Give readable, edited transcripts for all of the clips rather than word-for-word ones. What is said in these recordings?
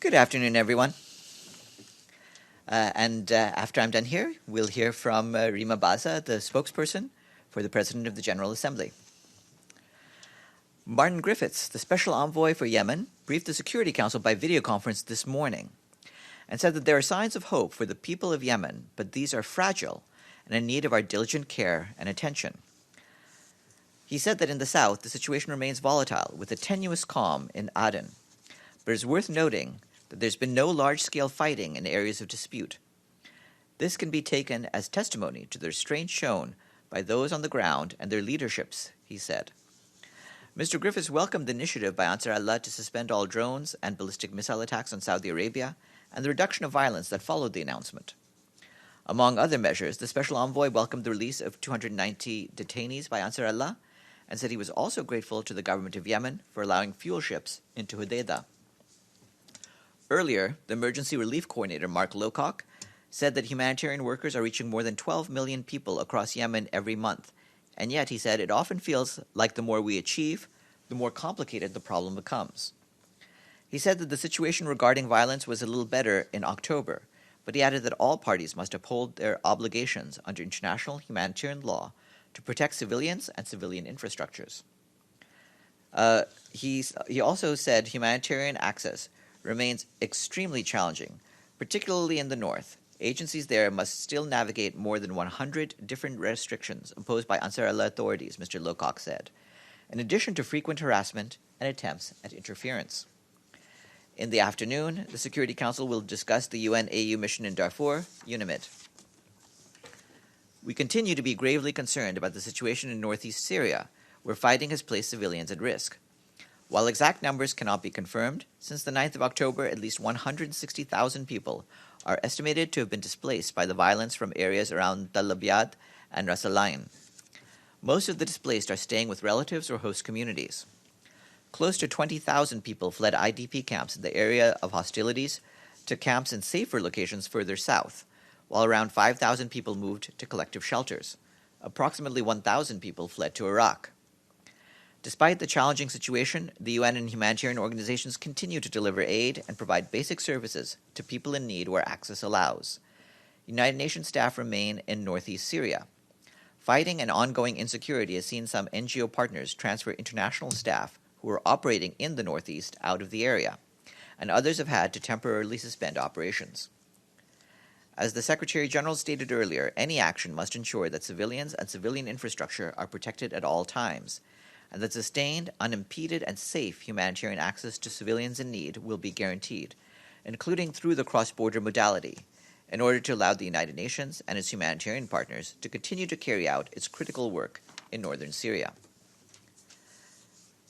Good afternoon, everyone. After I'm done here, we'll hear from Rima Baza, the spokesperson for the President of the General Assembly. Martin Griffiths, the Special Envoy for Yemen, briefed the Security Council by videoconference this morning and said that there are signs of hope for the people of Yemen, but these are fragile and in need of our diligent care and attention. He said that in the south, the situation remains volatile, with a tenuous calm in Aden. But it's worth noting that there's been no large-scale fighting in areas of dispute. This can be taken as testimony to the restraint shown by those on the ground and their leaderships, he said. Mr. Griffiths welcomed the initiative by Ansar Allah to suspend all drones and ballistic missile attacks on Saudi Arabia and the reduction of violence that followed the announcement. Among other measures, the Special Envoy welcomed the release of 290 detainees by Ansar Allah and said he was also grateful to the government of Yemen for allowing fuel ships into Hodeidah. Earlier, the Emergency Relief Coordinator, Mark Lowcock, said that humanitarian workers are reaching more than 12 million people across Yemen every month, and yet, he said, it often feels like the more we achieve, the more complicated the problem becomes. He said that the situation regarding violence was a little better in October, but he added that all parties must uphold their obligations under international humanitarian law to protect civilians and civilian infrastructures. He also said humanitarian access remains extremely challenging, particularly in the north. Agencies there must still navigate more than 100 different restrictions imposed by Ansar Allah authorities, Mr. Lowcock said, in addition to frequent harassment and attempts at interference. In the afternoon, the Security Council will discuss the UN-AU mission in Darfur, UNAMID. We continue to be gravely concerned about the situation in northeast Syria, where fighting has placed civilians at risk. While exact numbers cannot be confirmed, since the 9th of October, at least 160,000 people are estimated to have been displaced by the violence from areas around Tal Abyad and Ras Al Ain. Most of the displaced are staying with relatives or host communities. Close to 20,000 people fled IDP camps in the area of hostilities to camps in safer locations further south, while around 5,000 people moved to collective shelters. Approximately 1,000 people fled to Iraq. Despite the challenging situation, the UN and humanitarian organizations continue to deliver aid and provide basic services to people in need where access allows. United Nations staff remain in northeast Syria. Fighting and ongoing insecurity has seen some NGO partners transfer international staff who are operating in the northeast out of the area, and others have had to temporarily suspend operations. As the Secretary General stated earlier, any action must ensure that civilians and civilian infrastructure are protected at all times, and that sustained, unimpeded, and safe humanitarian access to civilians in need will be guaranteed, including through the cross-border modality, in order to allow the United Nations and its humanitarian partners to continue to carry out its critical work in northern Syria.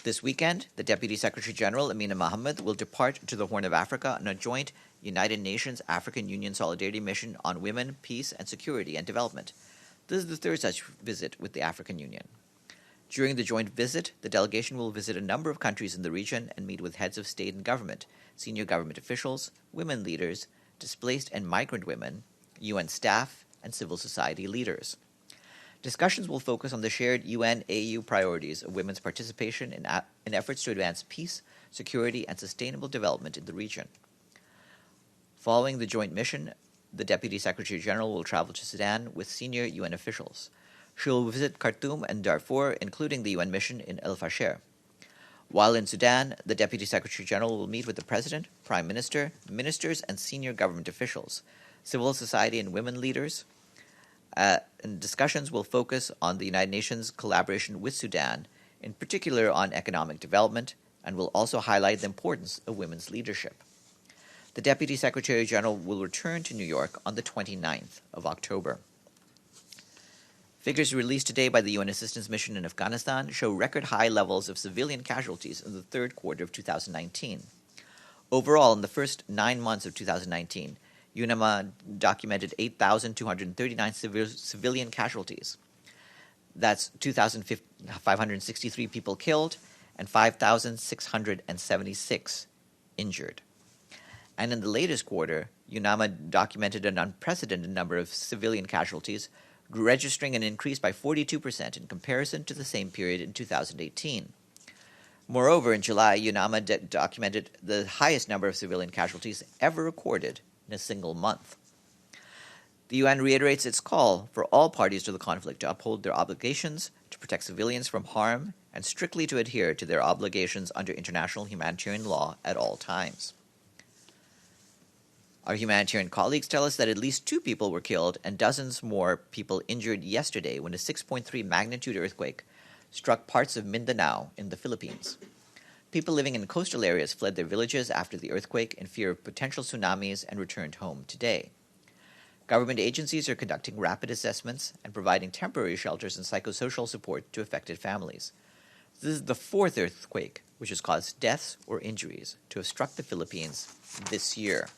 This weekend, the Deputy Secretary General, Amina Mohammed, will depart to the Horn of Africa on a joint United Nations African Union Solidarity Mission on Women, Peace, and Security and Development. This is the third such visit with the African Union. During the joint visit, the delegation will visit a number of countries in the region and meet with heads of state and government, senior government officials, women leaders, displaced and migrant women, UN staff, and civil society leaders. Discussions will focus on the shared UN-AU priorities of women's participation in efforts to advance peace, security, and sustainable development in the region. Following the joint mission, the Deputy Secretary General will travel to Sudan with senior UN officials. She will visit Khartoum and Darfur, including the UN mission in El Fasher. While in Sudan, the Deputy Secretary General will meet with the President, Prime Minister, ministers, and senior government officials, civil society and women leaders, and discussions will focus on the United Nations collaboration with Sudan, in particular on economic development, and will also highlight the importance of women's leadership. The Deputy Secretary General will return to New York on the 29th of October. Figures released today by the UN Assistance Mission in Afghanistan show record high levels of civilian casualties in the third quarter of 2019. Overall, in the first 9 months of 2019, UNAMA documented 8,239 civilian casualties. That's 2,563 people killed and 5,676 injured. And in the latest quarter, UNAMA documented an unprecedented number of civilian casualties, registering an increase by 42% in comparison to the same period in 2018. Moreover, in July, UNAMA documented the highest number of civilian casualties ever recorded in a single month. The UN reiterates its call for all parties to the conflict to uphold their obligations to protect civilians from harm and strictly to adhere to their obligations under international humanitarian law at all times. Our humanitarian colleagues tell us that at least 2 people were killed and dozens more people injured yesterday when a 6.3 magnitude earthquake struck parts of Mindanao in the Philippines. People living in coastal areas fled their villages after the earthquake in fear of potential tsunamis and returned home today. Government agencies are conducting rapid assessments and providing temporary shelters and psychosocial support to affected families. This is the 4th earthquake which has caused deaths or injuries to have struck the Philippines this year.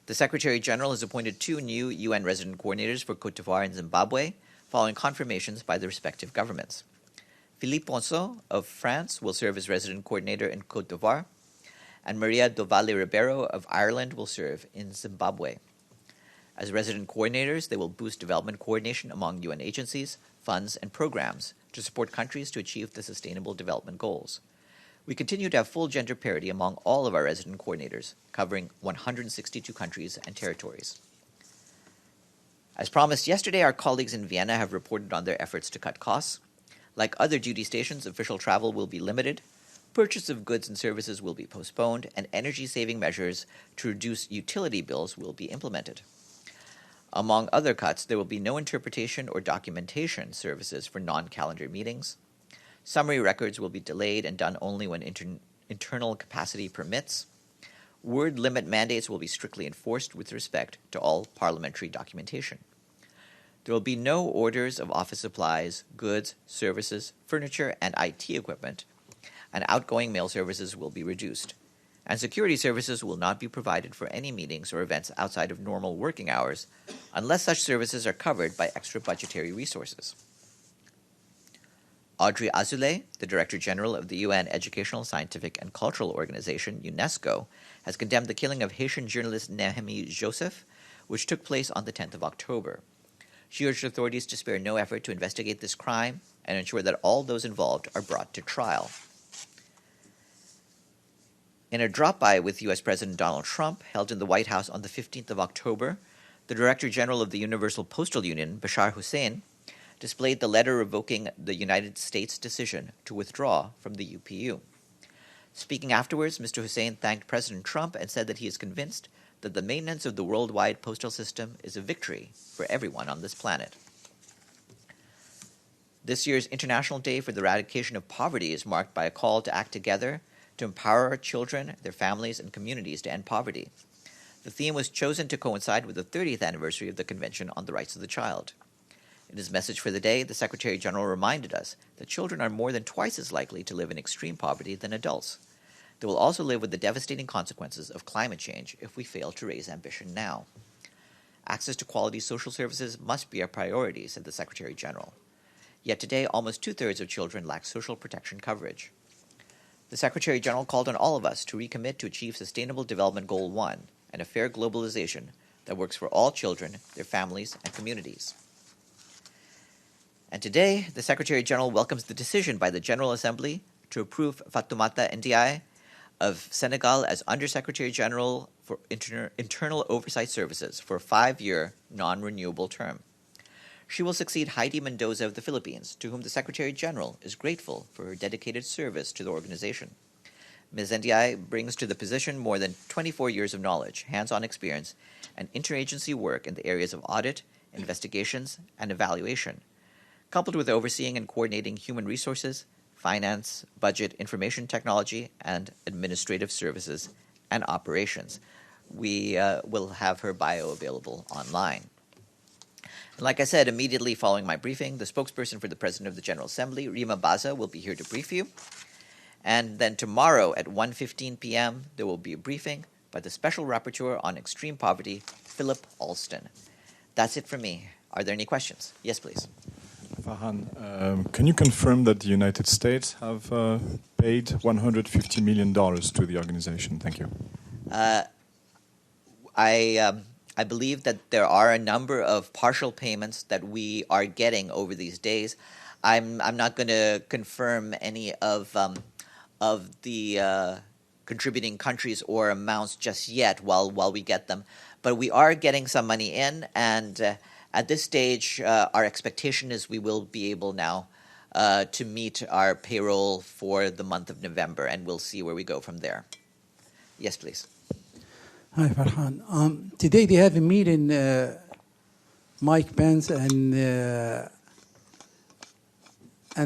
The Secretary General has appointed 2 new UN resident coordinators for Cote d'Ivoire and Zimbabwe, following confirmations by the respective governments. Philippe Ponceau of France will serve as resident coordinator in Cote d'Ivoire, and Maria do Valle Ribeiro of Ireland will serve in Zimbabwe. As resident coordinators, they will boost development coordination among UN agencies, funds, and programs to support countries to achieve the Sustainable Development Goals. We continue to have full gender parity among all of our resident coordinators, covering 162 countries and territories. As promised yesterday, our colleagues in Vienna have reported on their efforts to cut costs. Like other duty stations, official travel will be limited, purchase of goods and services will be postponed, and energy-saving measures to reduce utility bills will be implemented. Among other cuts, there will be no interpretation or documentation services for non-calendar meetings. Summary records will be delayed and done only when internal capacity permits. Word limit mandates will be strictly enforced with respect to all parliamentary documentation. There will be no orders of office supplies, goods, services, furniture, and IT equipment, and outgoing mail services will be reduced. And security services will not be provided for any meetings or events outside of normal working hours unless such services are covered by extra budgetary resources. Audrey Azoulay, the Director General of the UN Educational, Scientific, and Cultural Organization, UNESCO, has condemned the killing of Haitian journalist Nehemi Joseph, which took place on the 10th of October. She urged authorities to spare no effort to investigate this crime and ensure that all those involved are brought to trial. In a drop-by with U.S. President Donald Trump, held in the White House on the 15th of October, the Director General of the Universal Postal Union, Bashar Hussein, displayed the letter revoking the United States' decision to withdraw from the UPU. Speaking afterwards, Mr. Hussein thanked President Trump and said that he is convinced that the maintenance of the worldwide postal system is a victory for everyone on this planet. This year's International Day for the Eradication of Poverty is marked by a call to act together to empower our children, their families, and communities to end poverty. The theme was chosen to coincide with the 30th anniversary of the Convention on the Rights of the Child. In his message for the day, the Secretary General reminded us that children are more than twice as likely to live in extreme poverty than adults. They will also live with the devastating consequences of climate change if we fail to raise ambition now. Access to quality social services must be a priority, said the Secretary General. Yet today, almost 2/3 of children lack social protection coverage. The Secretary General called on all of us to recommit to achieve Sustainable Development Goal 1 and a fair globalization that works for all children, their families, and communities. And today, the Secretary General welcomes the decision by the General Assembly to approve Fatoumata Ndiaye of Senegal as Undersecretary General for Internal Oversight Services for a 5-year non-renewable term. She will succeed Heidi Mendoza of the Philippines, to whom the Secretary General is grateful for her dedicated service to the organization. Ms. Ndiaye brings to the position more than 24 years of knowledge, hands-on experience, and interagency work in the areas of audit, investigations, and evaluation, coupled with overseeing and coordinating human resources, finance, budget, information technology, and administrative services and operations. We will have her bio available online. And like I said, immediately following my briefing, the spokesperson for the President of the General Assembly, Rima Baza, will be here to brief you. And then tomorrow at 1:15 p.m., there will be a briefing by the Special Rapporteur on Extreme Poverty, Philip Alston. That's it from me. Are there any questions? Yes, please. Farhan, can you confirm that the United States have paid $150 million to the organization? Thank you. I believe that there are a number of partial payments that we are getting over these days. I'm not going to confirm any of the contributing countries or amounts just yet while we get them, but we are getting some money in, and at this stage, our expectation is we will be able now to meet our payroll for the month of November, and we'll see where we go from there. Yes, please. Hi, Farhan. Today they have a meeting, Mike Pence and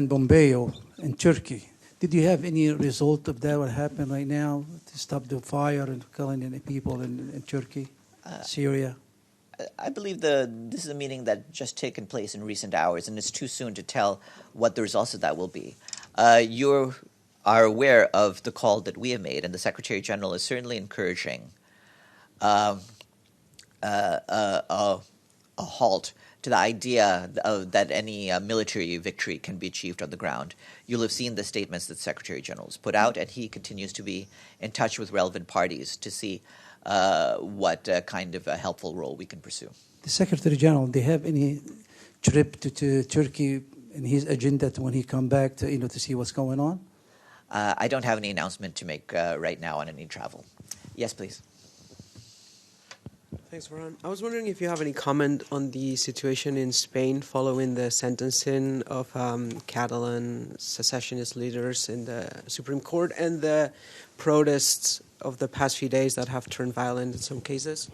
Pompeo in Turkey. Did you have any result of that? What happened right now to stop the fire and killing any people in Turkey, Syria? I believe this is a meeting that just taken place in recent hours, and it's too soon to tell what the results of that will be. You are aware of the call that we have made, and the Secretary General is certainly encouraging a halt to the idea that any military victory can be achieved on the ground. You'll have seen the statements that Secretary General has put out, and he continues to be in touch with relevant parties to see what kind of a helpful role we can pursue. The Secretary General, do they have any trip to Turkey in his agenda when he come back to see what's going on? I don't have any announcement to make right now on any travel. Yes, please. Thanks, Farhan. I was wondering if you have any comment on the situation in Spain following the sentencing of Catalan secessionist leaders in the Supreme Court and the protests of the past few days that have turned violent in some cases.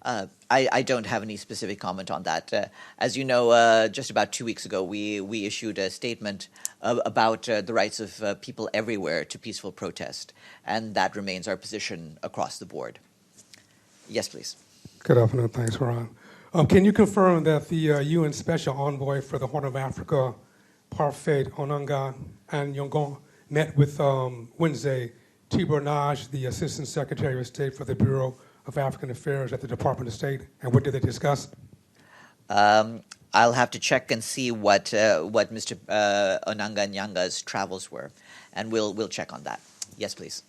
I don't have any specific comment on that. As you know, just about 2 weeks ago, we issued a statement about the rights of people everywhere to peaceful protest, and that remains our position across the board. Yes, please. Good afternoon. Thanks, Farhan. Can you confirm that the UN Special Envoy for the Horn of Africa, Parfait Onanga and Yongon, met with Wednesday Tibor Naj, the Assistant Secretary of State for the Bureau of African Affairs at the Department of State, and what did they discuss? I'll have to check and see what Mr. Onanga Nyanga's travels were, and we'll check on that. Yes, please.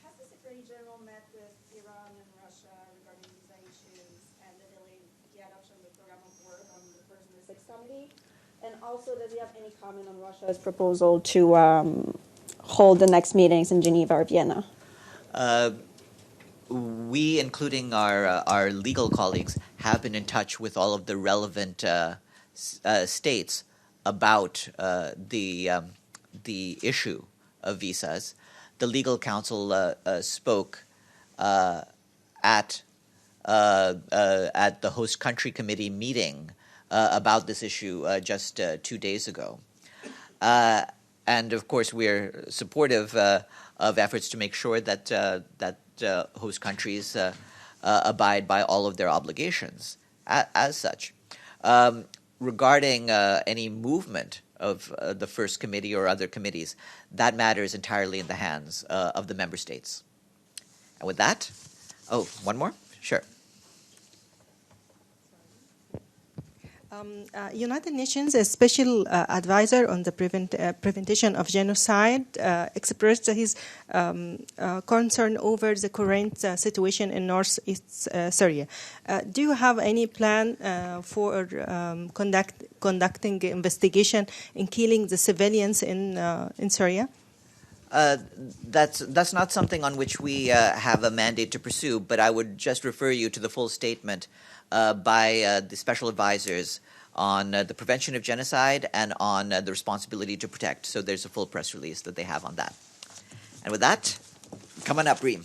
Has the Secretary General met with Iran and Russia regarding visa issues and the adoption of the program of work on the First and the Sixth Committee? And also, does he have any comment on Russia's proposal to hold the next meetings in Geneva or Vienna? We, including our legal colleagues, have been in touch with all of the relevant states about the issue of visas. The legal counsel spoke at the host country committee meeting about this issue just 2 days ago. And of course, we're supportive of efforts to make sure that host countries abide by all of their obligations as such. Regarding any movement of the first committee or other committees, that matter is entirely in the hands of the member states. And with that, one more? Sure. United Nations Special Advisor on the prevention of genocide expressed his concern over the current situation in northeast Syria. Do you have any plan for conducting investigation in killing the civilians in Syria? That's not something on which we have a mandate to pursue, but I would just refer you to the full statement by the special advisors on the prevention of genocide and on the responsibility to protect. So there's a full press release that they have on that. And with that, come on up, Reem.